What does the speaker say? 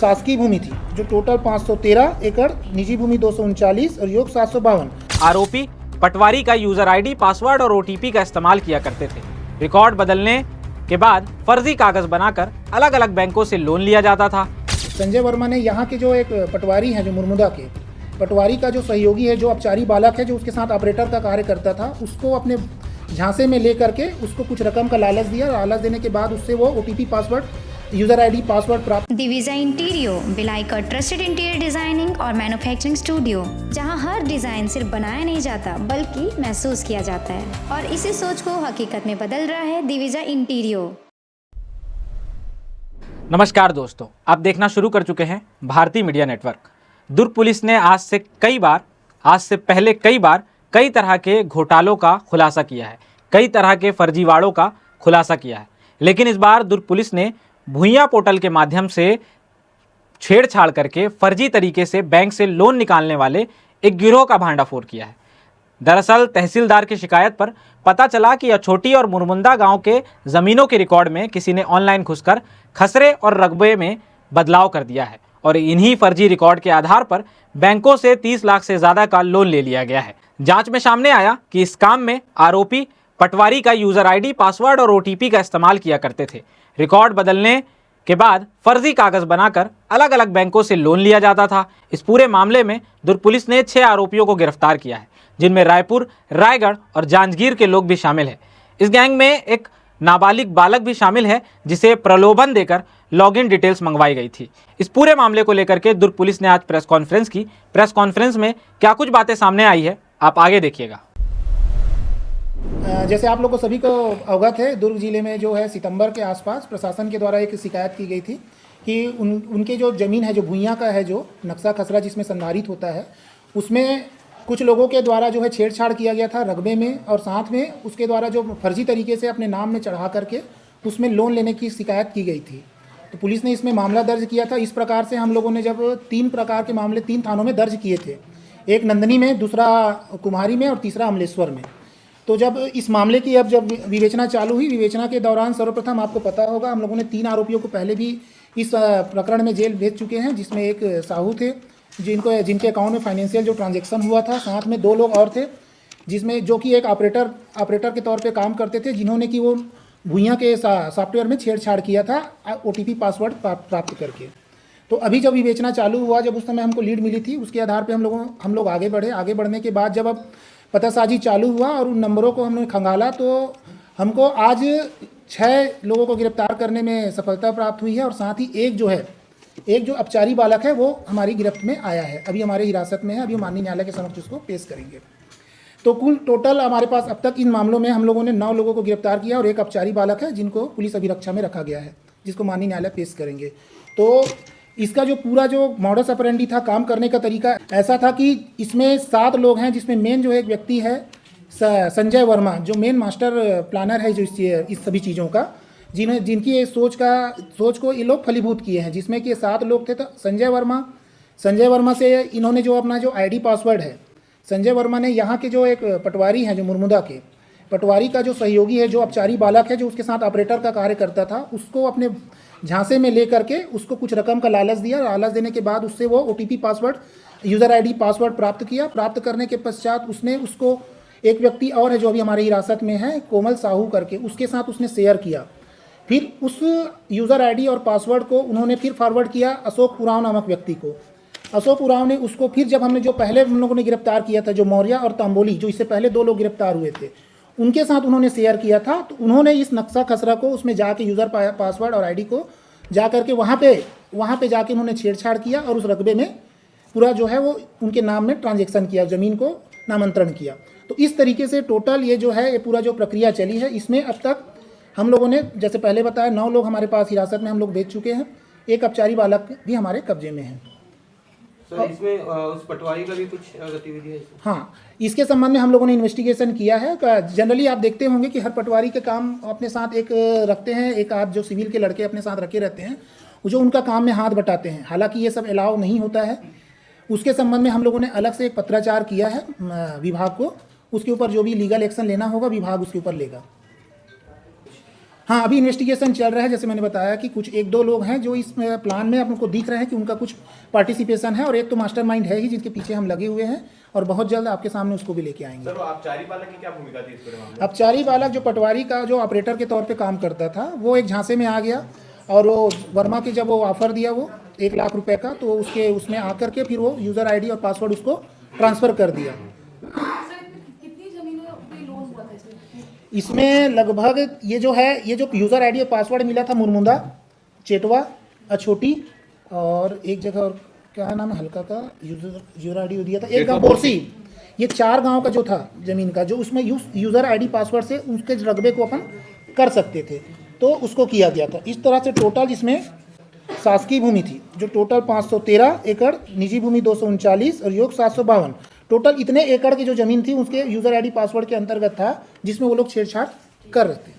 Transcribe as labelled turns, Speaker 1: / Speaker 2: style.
Speaker 1: शासकीय भूमि थी, जो टोटल 513 एकड़, निजी भूमि 239 और योग 752।
Speaker 2: आरोपी पटवारी का यूजर आईडी, पासवर्ड और ओटीपी का इस्तेमाल किया करते थे। रिकॉर्ड बदलने के बाद फर्जी कागज बनाकर अलग अलग बैंकों से लोन लिया जाता था।
Speaker 1: संजय वर्मा ने यहाँ के जो एक पटवारी हैं, जो मुर्मुदा के पटवारी का जो सहयोगी है, जो अपचारी बालक है, जो उसके साथ ऑपरेटर का कार्य करता था, उसको अपने झांसे में लेकर के उसको कुछ रकम का लालच दिया। लालच देने के बाद उससे वो OTP, password, user ID, password प्राप्त।
Speaker 3: दिविजा इंटीरियो, भिलाई का ट्रस्टेड इंटीरियर डिजाइनिंग और मैन्युफैक्चरिंग स्टूडियो, जहां हर डिजाइन सिर्फ बनाया नहीं जाता बल्कि महसूस किया जाता है, और इसी सोच को हकीकत में बदल रहा है दिविजा इंटीरियो।
Speaker 2: नमस्कार दोस्तों, आप देखना शुरू कर चुके हैं भारतीय मीडिया नेटवर्क। दुर्ग पुलिस ने आज से पहले कई बार कई तरह के घोटालों का खुलासा किया है, कई तरह के फर्जीवाड़ों का खुलासा किया है, लेकिन इस बार दुर्ग पुलिस ने भुइयां पोर्टल के माध्यम से छेड़छाड़ करके फर्जी तरीके से बैंक से लोन निकालने वाले एक गिरोह का भांडाफोड़ किया है। दरअसल तहसीलदार की शिकायत पर पता चला कि अछोटी और मुरमुंदा गांव के जमीनों के रिकॉर्ड में किसी ने ऑनलाइन घुसकर खसरे और रकबे में बदलाव कर दिया है, और इन्हीं फर्जी रिकॉर्ड के आधार पर बैंकों से 30 लाख से ज्यादा का लोन ले लिया गया है। जांच में सामने आया कि इस काम में आरोपी पटवारी का यूजर आईडी, पासवर्ड और ओटीपी का इस्तेमाल किया करते थे। रिकॉर्ड बदलने के बाद फर्जी कागज बनाकर अलग अलग बैंकों से लोन लिया जाता था। इस पूरे मामले में दुर्ग पुलिस ने 6 आरोपियों को गिरफ्तार किया है, जिनमें रायपुर, रायगढ़ और जांजगीर के लोग भी शामिल हैं। इस गैंग में एक नाबालिग बालक भी शामिल है, जिसे प्रलोभन देकर लॉगिन डिटेल्स मंगवाई गई थी। इस पूरे मामले को लेकर के दुर्ग पुलिस ने आज प्रेस कॉन्फ्रेंस की। प्रेस कॉन्फ्रेंस में क्या कुछ बातें सामने आई है, आप आगे देखिएगा।
Speaker 1: जैसे आप लोग को सभी को अवगत है, दुर्ग जिले में जो है सितंबर के आसपास प्रशासन के द्वारा एक शिकायत की गई थी कि उनके जो ज़मीन है, जो भुइयां का है, जो नक्शा खसरा जिसमें संधारित होता है, उसमें कुछ लोगों के द्वारा जो है छेड़छाड़ किया गया था रकबे में, और साथ में उसके द्वारा जो फर्जी तरीके से अपने नाम में चढ़ा करके उसमें लोन लेने की शिकायत की गई थी। तो पुलिस ने इसमें मामला दर्ज किया था। इस प्रकार से हम लोगों ने जब 3 प्रकार के मामले 3 थानों में दर्ज किए थे, एक नंदनी में, दूसरा कुम्हारी में और तीसरा अमलेश्वर में। तो जब इस मामले की जब विवेचना चालू हुई, विवेचना के दौरान सर्वप्रथम आपको पता होगा, हम लोगों ने 3 आरोपियों को पहले भी इस प्रकरण में जेल भेज चुके हैं, जिसमें एक साहू थे जिनके अकाउंट में फाइनेंशियल जो ट्रांजैक्शन हुआ था, साथ में 2 लोग और थे, जिसमें जो कि एक ऑपरेटर के तौर पे काम करते थे, जिन्होंने कि वो भुइयां के सॉफ्टवेयर में छेड़छाड़ किया था ओटीपी, पासवर्ड प्राप्त करके। तो अभी जब विवेचना चालू हुआ, जब उस समय हमको लीड मिली थी, उसके आधार पर हम लोग आगे बढ़े। आगे बढ़ने के बाद जब अब पतासाजी चालू हुआ और उन नंबरों को हमने खंगाला, तो हमको आज 6 लोगों को गिरफ्तार करने में सफलता प्राप्त हुई है, और साथ ही एक जो अपचारी बालक है वो हमारी गिरफ्त में आया है, अभी हमारे हिरासत में है। अभी माननीय न्यायालय के समक्ष उसको पेश करेंगे। तो कुल टोटल हमारे पास अब तक इन मामलों में हम लोगों ने 9 लोगों को गिरफ्तार किया, और एक अपचारी बालक है जिनको पुलिस अभिरक्षा में रखा गया है, जिसको माननीय न्यायालय पेश करेंगे। तो इसका जो पूरा जो मॉडस ऑपरेंडी था, काम करने का तरीका ऐसा था कि इसमें 7 लोग हैं, जिसमें मेन जो एक व्यक्ति है संजय वर्मा, जो मेन मास्टर प्लानर है जो इस सभी चीज़ों का, जिनकी ये सोच को ये लोग फलीभूत किए हैं, जिसमें कि 7 लोग थे। तो संजय वर्मा से इन्होंने जो अपना जो आईडी, पासवर्ड है, संजय वर्मा ने यहाँ के जो एक पटवारी हैं, जो मुर्मुदा के पटवारी का जो सहयोगी है, जो अपचारी बालक है, जो उसके साथ ऑपरेटर का कार्य करता था, उसको अपने झांसे में ले करके उसको कुछ रकम का लालच दिया। लालच देने के बाद उससे वो OTP, password, user ID, password प्राप्त किया। प्राप्त करने के पश्चात उसने उसको एक व्यक्ति और है जो अभी हमारे हिरासत में है, कोमल साहू करके, उसके साथ उसने शेयर किया। फिर उस यूजर आईडी और पासवर्ड को उन्होंने फिर फॉरवर्ड किया अशोक उरांव नामक व्यक्ति को। अशोक उरांव ने उसको फिर, जब हमने जो पहले हम लोगों ने गिरफ्तार किया था, जो मौर्या और तांबोली, जो इससे पहले 2 लोग गिरफ्तार हुए थे, उनके साथ उन्होंने शेयर किया था। तो उन्होंने इस नक्शा खसरा को, उसमें जाके यूज़र पासवर्ड और आईडी को जा करके वहाँ पे जाके उन्होंने छेड़छाड़ किया, और उस रकबे में पूरा जो है वो उनके नाम में ट्रांजैक्शन किया, ज़मीन को नामांतरण किया। तो इस तरीके से टोटल ये जो है, ये पूरा जो प्रक्रिया चली है, इसमें अब तक हम लोगों ने, जैसे पहले बताया, 9 लोग हमारे पास हिरासत में हम लोग भेज चुके हैं। एक अपचारी बालक भी हमारे कब्जे में है।
Speaker 4: सर, इसमें उस पटवारी का भी कुछ गतिविधि है?
Speaker 1: हाँ, इसके संबंध में हम लोगों ने इन्वेस्टिगेशन किया है। जनरली आप देखते होंगे कि हर पटवारी के काम अपने साथ एक रखते हैं, एक आध जो सिविल के लड़के अपने साथ रखे रहते हैं, जो उनका काम में हाथ बटाते हैं। हालांकि ये सब अलाउ नहीं होता है। उसके संबंध में हम लोगों ने अलग से एक पत्राचार किया है विभाग को। उसके ऊपर जो भी लीगल एक्शन लेना होगा, विभाग उसके ऊपर लेगा। हाँ, अभी इन्वेस्टिगेशन चल रहा है। जैसे मैंने बताया कि कुछ 1-2 लोग हैं जो इस प्लान में अपने को दिख रहे हैं कि उनका कुछ पार्टिसिपेशन है, और एक तो मास्टरमाइंड है ही जिनके पीछे हम लगे हुए हैं, और बहुत जल्द आपके सामने उसको भी लेके आएंगे।
Speaker 5: सर, आबचारी बालक की क्या भूमिका थी इस पूरे मामले में?
Speaker 1: आबचारी बालक जो पटवारी का जो ऑपरेटर के तौर पे काम करता था, वो एक झांसे में आ गया, और वो वर्मा के जब वो ऑफर दिया वो 1 लाख रुपए का, तो उसमें आकर के फिर वो यूज़र आईडी और पासवर्ड उसको ट्रांसफ़र कर दिया।
Speaker 6: कितनी जमीनों पे लोन हुआ था इसमें?
Speaker 1: इसमें लगभग ये जो यूज़र आईडी और पासवर्ड मिला था मुरमुंदा, चेटवा, अछोटी, और एक जगह और क्या नाम है हल्का का यूज़र आईडी दिया था, एक गाँव बोरसी। ये 4 गांव का जो था ज़मीन का, जो उसमें यूज़र आईडी पासवर्ड से उसके रकबे को अपन कर सकते थे, तो उसको किया गया था। इस तरह से टोटल इसमें शासकीय भूमि थी जो टोटल 513 एकड़, निजी भूमि 239 और योग 752, टोटल इतने एकड़ की जो ज़मीन थी उसके यूज़र आईडी पासवर्ड के अंतर्गत था, जिसमें वो लोग छेड़छाड़ कर रहे थे।